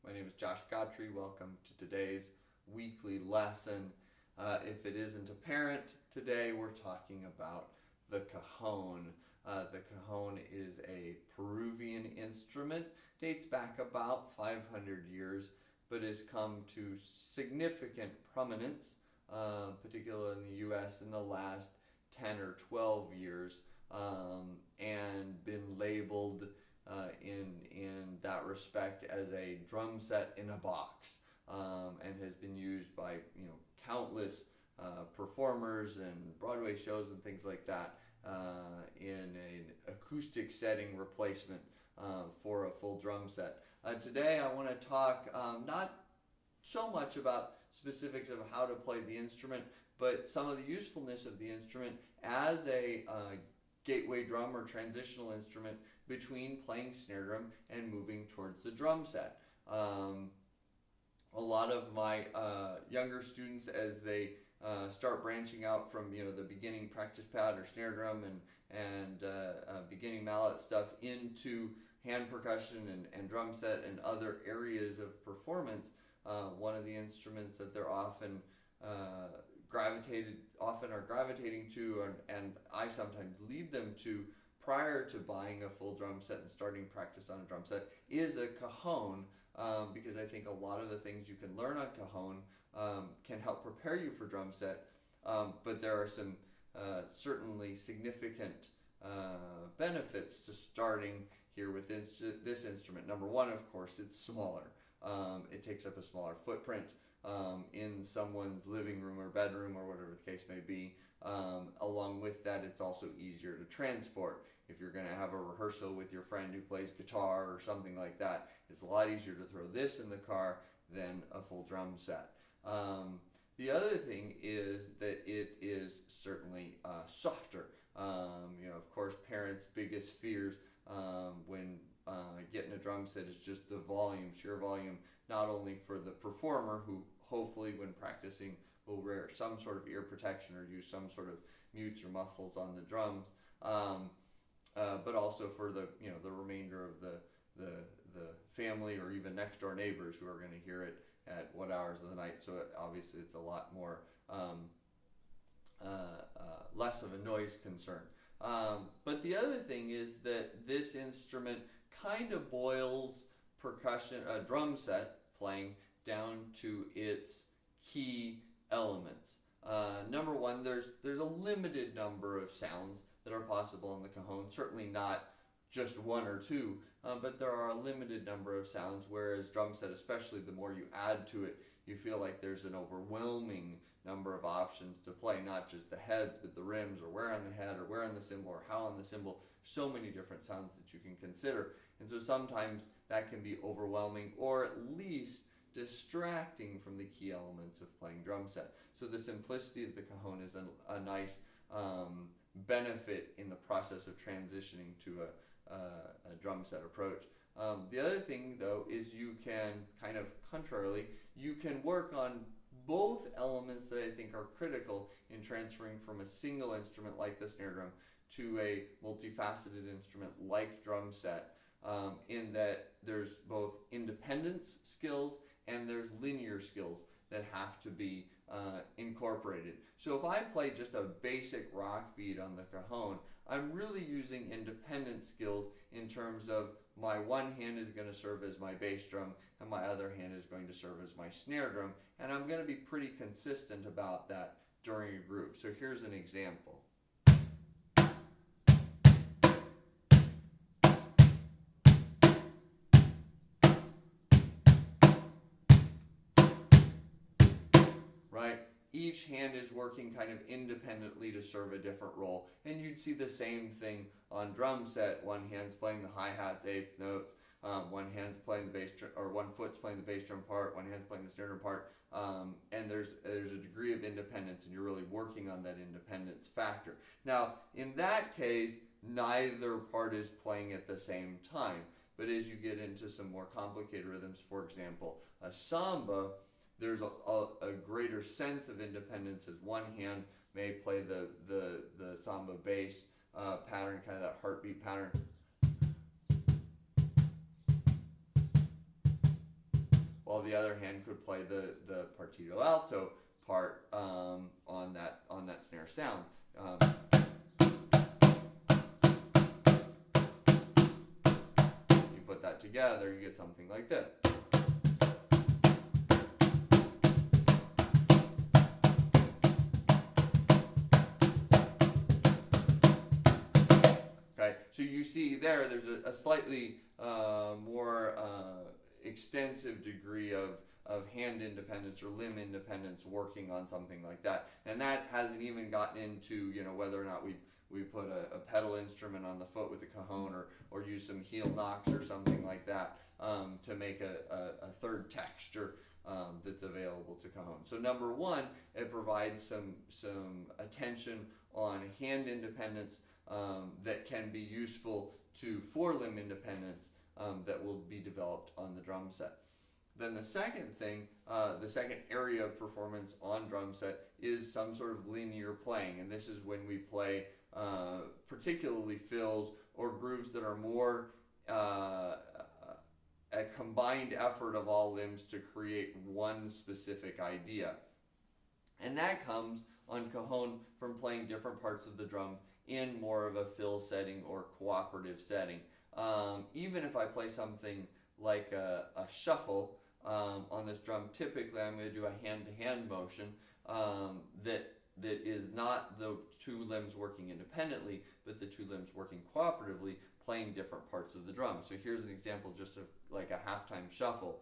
My name is Josh Gottry. Welcome to today's weekly lesson. If it isn't apparent, today we're talking about the cajon. The cajon is a Peruvian instrument, dates back about 500 years, but has come to significant prominence, particularly in the U.S. in the last 10 or 12 years, and been labeled in that respect as a drum set in a box, and has been used by countless performers and Broadway shows and things like that in an acoustic setting replacement for a full drum set. Today I want to talk not so much about specifics of how to play the instrument, but some of the usefulness of the instrument as a gateway drum or transitional instrument between playing snare drum and moving towards the drum set. A lot of my younger students, as they start branching out from the beginning practice pad or snare drum and beginning mallet stuff into hand percussion and drum set and other areas of performance, one of the instruments that they're often gravitating to, and I sometimes lead them to prior to buying a full drum set and starting practice on a drum set, is a cajon, because I think a lot of the things you can learn on cajon can help prepare you for drum set, but there are some certainly significant benefits to starting here with this instrument. Number one, of course, it's smaller. It takes up a smaller footprint in someone's living room or bedroom or whatever the case may be. Along with that, it's also easier to transport. If you're going to have a rehearsal with your friend who plays guitar or something like that, it's a lot easier to throw this in the car than a full drum set. The other thing is that it is certainly softer. Of course, parents' biggest fears when getting a drum set is just the volume, sheer volume, not only for the performer, who hopefully when practicing will wear some sort of ear protection or use some sort of mutes or muffles on the drums, but also for the remainder of the family or even next door neighbors who are going to hear it at what hours of the night. So obviously it's a lot more less of a noise concern. But the other thing is that this instrument kind of boils percussion, drum set playing down to its key elements. Number one, there's a limited number of sounds that are possible in the cajon, certainly not just one or two, but there are a limited number of sounds, whereas drum set, especially the more you add to it, you feel like there's an overwhelming number of options to play, not just the heads, but the rims, or where on the head, or where on the cymbal, or how on the cymbal. So many different sounds that you can consider. And so sometimes that can be overwhelming, or at least distracting from the key elements of playing drum set. So the simplicity of the cajon is a nice benefit in the process of transitioning to a drum set approach. The other thing, though, is you can kind of contrarily, you can work on both elements that I think are critical in transferring from a single instrument like the snare drum to a multifaceted instrument like drum set, in that there's both independence skills and there's linear skills that have to be incorporated. So if I play just a basic rock beat on the cajon, I'm really using independent skills in terms of my one hand is going to serve as my bass drum and my other hand is going to serve as my snare drum, and I'm going to be pretty consistent about that during a groove. So here's an example. Right? Each hand is working kind of independently to serve a different role, and you'd see the same thing on drum set. One hand's playing the hi-hats, eighth notes, one hand's playing the bass drum, or one foot's playing the bass drum part, one hand's playing the snare drum part, and there's a degree of independence, and you're really working on that independence factor. Now, in that case, neither part is playing at the same time, but as you get into some more complicated rhythms, for example, a samba, there's a greater sense of independence, as one hand may play the samba bass pattern, kind of that heartbeat pattern, while the other hand could play the partito alto part on that snare sound. You put that together, you get something like this. Okay, so you see there's a slightly more extensive degree of hand independence or limb independence working on something like that. And that hasn't even gotten into, whether or not we put a pedal instrument on the foot with a cajon or use some heel knocks or something like that to make a third texture that's available to cajon. So number one, it provides some attention on hand independence that can be useful to four-limb independence that will be developed on the drum set. Then the second thing, the second area of performance on drum set is some sort of linear playing, and this is when we play particularly fills or grooves that are more a combined effort of all limbs to create one specific idea. And that comes on cajon from playing different parts of the drum in more of a fill setting or cooperative setting. Even if I play something like a shuffle on this drum, typically I'm going to do a hand-to-hand motion that is not the two limbs working independently, but the two limbs working cooperatively, playing different parts of the drum. So here's an example just of like a halftime shuffle.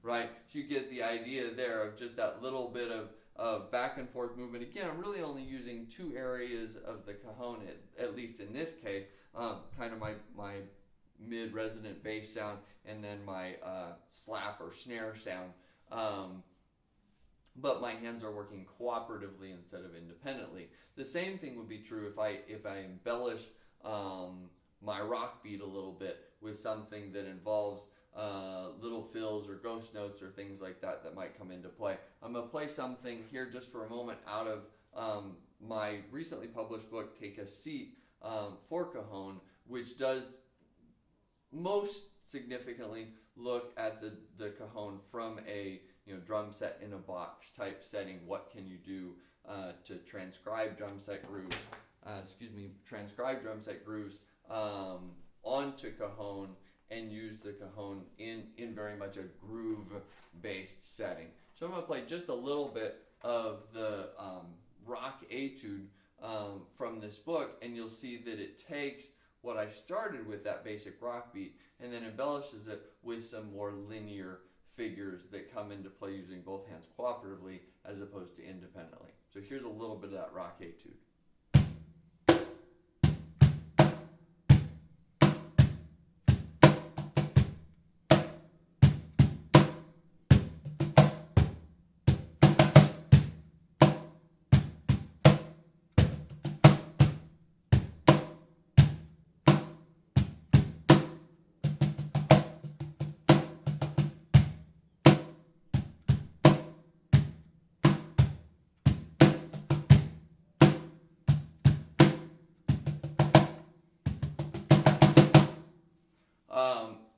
Right, so you get the idea there of just that little bit of back and forth movement. Again, I'm really only using two areas of the cajon, at least in this case, kind of my mid-resonant bass sound and then my slap or snare sound. But my hands are working cooperatively instead of independently. The same thing would be true if I embellish my rock beat a little bit with something that involves little fills or ghost notes or things like that might come into play. I'm going to play something here just for a moment out of my recently published book, Take a Seat, for cajon, which does most significantly look at the cajon from a drum set in a box type setting. What can you do to transcribe drum set grooves? Transcribe drum set grooves onto cajon and use the cajon in very much a groove-based setting. So I'm going to play just a little bit of the rock etude from this book, and you'll see that it takes what I started with, that basic rock beat, and then embellishes it with some more linear figures that come into play using both hands cooperatively as opposed to independently. So here's a little bit of that rock etude.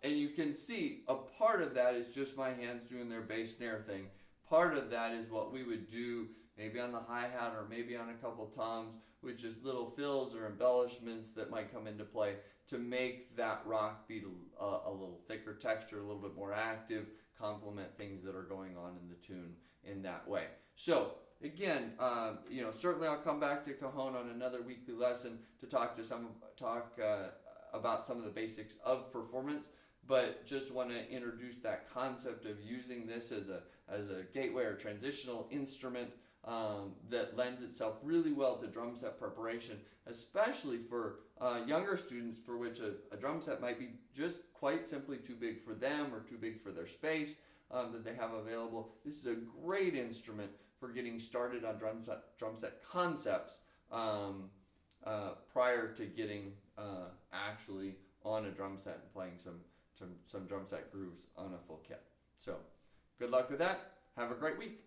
And you can see a part of that is just my hands doing their bass snare thing. Part of that is what we would do maybe on the hi-hat or maybe on a couple toms, with just little fills or embellishments that might come into play to make that rock beat a little thicker texture, a little bit more active, complement things that are going on in the tune in that way. So again, certainly I'll come back to cajon on another weekly lesson to talk about some of the basics of performance, but just want to introduce that concept of using this as a gateway or transitional instrument that lends itself really well to drum set preparation, especially for younger students for which a drum set might be just quite simply too big for them or too big for their space that they have available. This is a great instrument for getting started on drum set concepts prior to getting actually on a drum set and playing some drum set grooves on a full kit. So good luck with that. Have a great week.